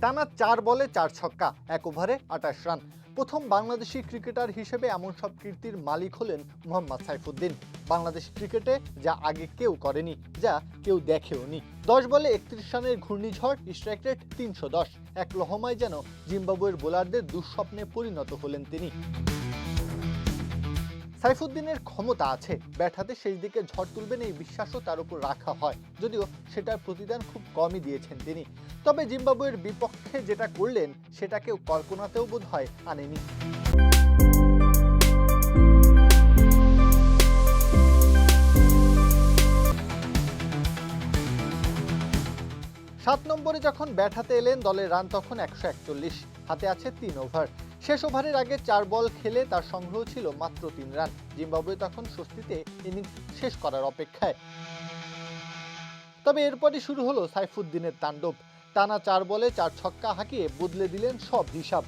টানা 4 বলে 4 ছক্কা, 1 ওভারে 28 রান। প্রথম বাংলাদেশি ক্রিকেটার হিসেবে এমন সব কীর্তির মালিক হলেন মোহাম্মদ সাইফুদ্দিন। বাংলাদেশ ক্রিকেটে যা আগে কেউ করেনি, যা কেউ দেখেওনি। 10 বলে 31 রানের ঘূর্ণিঝড়, স্ট্রাইক রেট 310। এক লহমায় যেন জিম্বাবুয়ের বোলারদের দুঃস্বপ্নে পরিণত হলেন তিনি। সাইফুদ্দিনের ক্ষমতা আছে, ব্যাট হাতে শেষ দিকে ঝড় তুলবেন এই বিশ্বাসও তার উপর রাখা হয়, যদিও সেটার প্রতিদান খুব কমই দিয়েছেন তিনি। তবে জিম্বাবুয়ের বিপক্ষে যেটা করলেন সেটা কেউ কল্পনাতেও বোধহয় আনেনি। 7 নম্বরে যখন ব্যাট হাতে এলেন দলের রান তখন 141, হাতে আছে 3 ওভার। শেষ ওভারের আগে 4 বল খেলে তার সংগ্রহ ছিল মাত্র 3 রান। জিম্বাবুয়ে তখন স্বস্তিতে ইনিংস শেষ করার অপেক্ষায়। তবে এরপরই শুরু হলো সাইফুদ্দিনের তাণ্ডব। টানা 4 বলে 4 ছক্কা হাঁকিয়ে বদলে দিলেন সব হিসাব।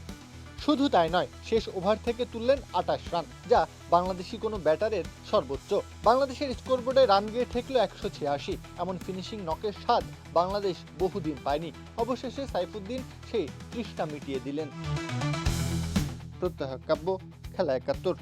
শুধু তাই নয়, শেষ ওভার থেকে তুললেন 28 রান, যা বাংলাদেশি কোনো ব্যাটারের সর্বোচ্চ। বাংলাদেশের স্কোরবোর্ডে রান গিয়ে ঠেকল 186। এমন ফিনিশিং নকের স্বাদ বাংলাদেশ বহুদিন পায়নি। অবশেষে সাইফুদ্দিন সেই তৃষ্ণা মিটিয়ে দিলেন। প্রত্যহ কাব্য, খেলা 71।